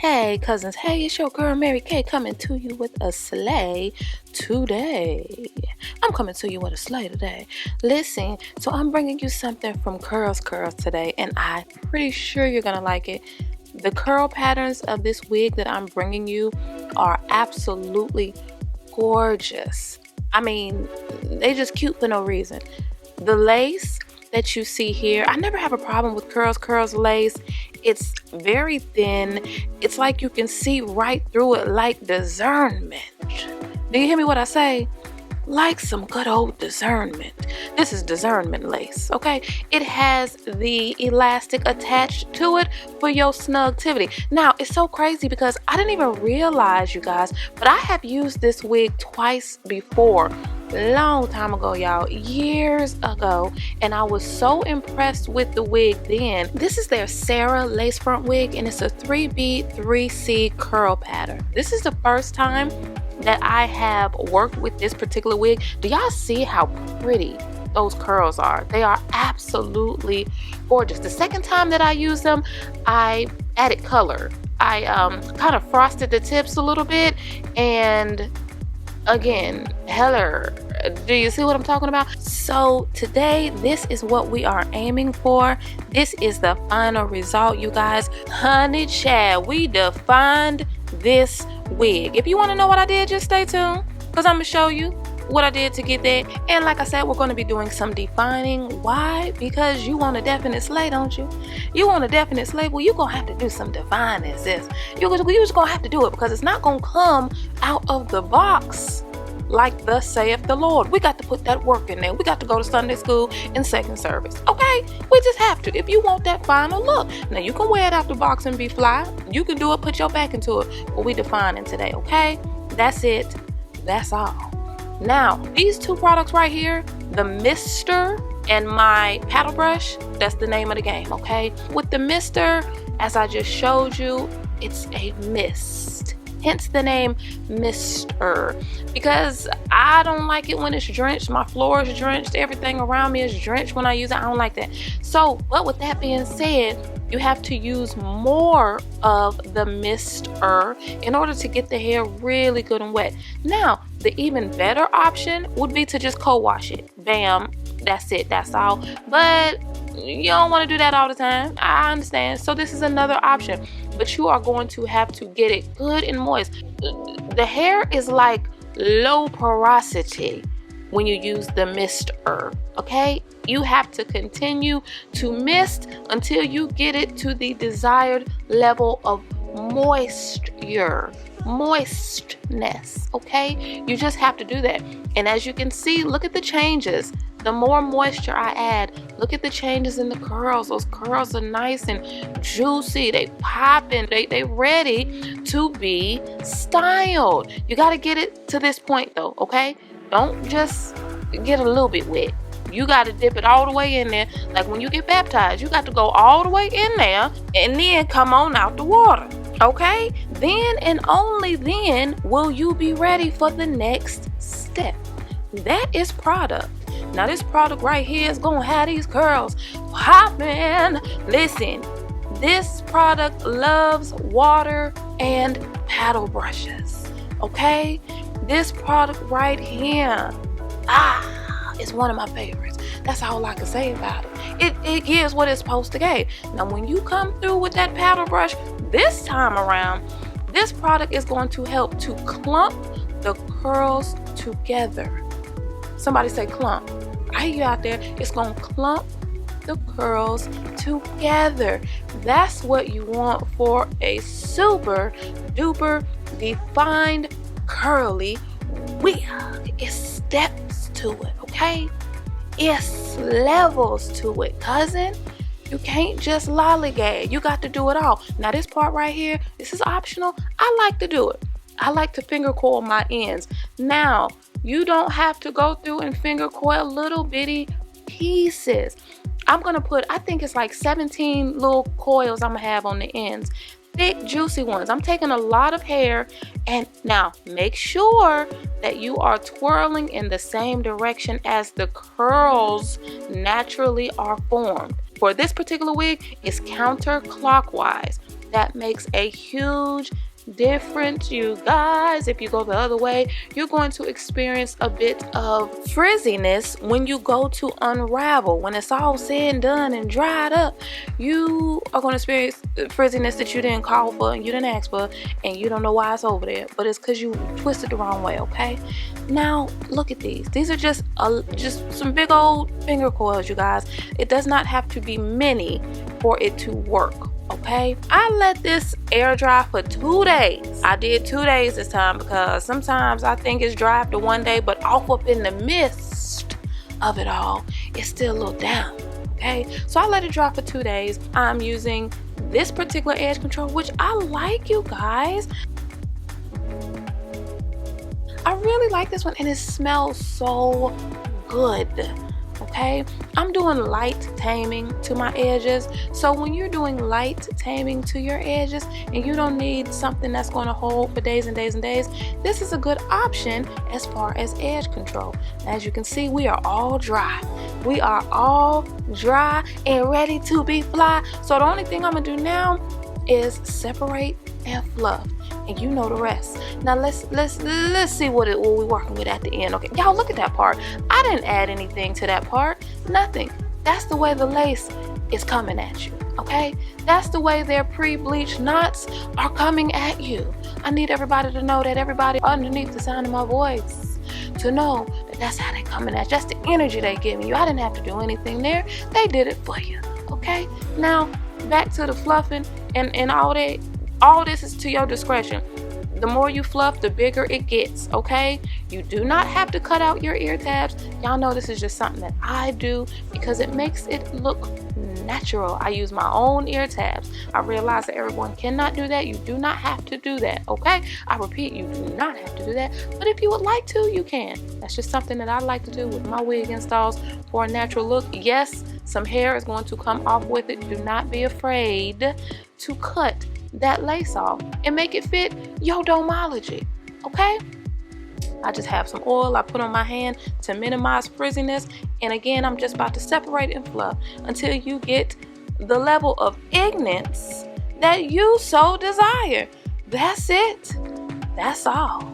Hey cousins, hey, it's your girl Mary Kay coming to you with a slay today. I'm coming to you with a slay today. Listen, so I'm bringing you something from CurlsCurls today, and I'm pretty sure you're gonna like it. The curl patterns of this wig that I'm bringing you are absolutely gorgeous. I mean, they just cute for no reason. The lace that you see here, I never have a problem with CurlsCurls lace. It's very thin. It's like you can see right through it, like discernment. Do you hear me what I say? Like some good old discernment. This is discernment lace, okay? It has the elastic attached to it for your snugtivity. Now, it's so crazy because I didn't even realize, you guys, but I have used this wig twice before. Long time ago, y'all, years ago, and I was so impressed with the wig then. This is their Sarah lace front wig, and it's a 3B 3C curl pattern. This is the first time that I have worked with this particular wig. Do y'all see how pretty those curls are? They are absolutely gorgeous. The second time that I used them, I added color. I kind of frosted the tips a little bit, and again, heller, do you see what I'm talking about? So today, this is what we are aiming for. This is the final result, you guys. Honey child, we defined this wig. If you want to know what I did, just stay tuned, because I'm gonna show you what I did to get there. And like I said, we're going to be doing some defining. Why? Because you want a definite slay, don't you? You want a definite slay? Well, you're gonna have to do some defining, sis. You're just gonna have to do it, because it's not gonna come out of the box like thus saith the Lord. We got to put that work in there. We got to go to Sunday school and second service, okay? We just have to, if you want that final look. Now, you can wear it out the box and be fly. You can do it, put your back into it, but we defining today, okay? That's it. That's all. Now, these two products right here, the mister and my paddle brush, that's the name of the game, okay? With the mister, as I just showed you, it's a mist. Hence the name Mister, because I don't like it when it's drenched. My floor is drenched. Everything around me is drenched when I use it. I don't like that. So, but with that being said, you have to use more of the mister in order to get the hair really good and wet. Now, the even better option would be to just co-wash it. Bam, that's it, that's all. But you don't want to do that all the time. I understand. So this is another option, but you are going to have to get it good and moist. The hair is like low porosity when you use the mister, okay? You have to continue to mist until you get it to the desired level of moistness, okay? You just have to do that. And as you can see, look at the changes. The more moisture I add, look at the changes in the curls. Those curls are nice and juicy. They popping. They ready to be styled. You got to get it to this point though, okay? Don't just get a little bit wet. You got to dip it all the way in there. Like when you get baptized, you got to go all the way in there and then come on out the water, okay? Then and only then will you be ready for the next step. That is product. Now this product right here is gonna have these curls popping. Listen, this product loves water and paddle brushes, okay? This product right here, is one of my favorites. That's all I can say about it. It gives what it's supposed to give. Now when you come through with that paddle brush this time around, this product is going to help to clump the curls together. Somebody say clump. I hear you out there. It's going to clump the curls together. That's what you want for a super duper defined curly wig. It's steps to it, okay? It's levels to it, cousin. You can't just lollygag. You got to do it all. Now this part right here, this is optional. I like to do it. I like to finger coil my ends. Now, you don't have to go through and finger coil little bitty pieces. I'm gonna put, I think it's like 17 little coils I'm gonna have on the ends. Thick, juicy ones. I'm taking a lot of hair, and now make sure that you are twirling in the same direction as the curls naturally are formed. For this particular wig, it's counterclockwise. That makes a huge difference, you guys. If you go the other way, you're going to experience a bit of frizziness when you go to unravel. When it's all said and done and dried up, you are going to experience frizziness that you didn't call for and you didn't ask for, and you don't know why it's over there, but it's because you twisted the wrong way. Okay, now look at these are just some big old finger coils, you guys. It does not have to be many for it to work. Okay, I let this air dry for 2 days. I did 2 days this time because sometimes I think it's dry after 1 day, but off up in the midst of it all, it's still a little down. Okay, so I let it dry for 2 days. I'm using this particular edge control, which I like, you guys. I really like this one, and it smells so good. Okay, I'm doing light taming to my edges. So when you're doing light taming to your edges and you don't need something that's going to hold for days and days and days, this is a good option as far as edge control. As you can see, we are all dry. We are all dry and ready to be fly. So the only thing I'm gonna do now is separate and fluff, and you know the rest. Now let's see what we're working with at the end. Okay, y'all, look at that part. I didn't add anything to that part. Nothing. That's the way the lace is coming at you. Okay, that's the way their pre-bleached knots are coming at you. I need everybody to know that, everybody underneath the sound of my voice, to know that that's how they coming at you. That's the energy they giving you. I didn't have to do anything there. They did it for you. Okay, now back to the fluffing and all that. All this is to your discretion. The more you fluff, the bigger it gets. Okay, you do not have to cut out your ear tabs. Y'all know this is just something that I do because it makes it look natural. I use my own ear tabs. I realize that everyone cannot do that. You do not have to do that. Okay, I repeat, you do not have to do that, but if you would like to, you can. That's just something that I like to do with my wig installs for a natural look. Yes, some hair is going to come off with it. Do not be afraid to cut that lace off and make it fit your domology. Okay, I just have some oil I put on my hand to minimize frizziness, and again, I'm just about to separate and fluff until you get the level of ignance that you so desire. That's it. That's all.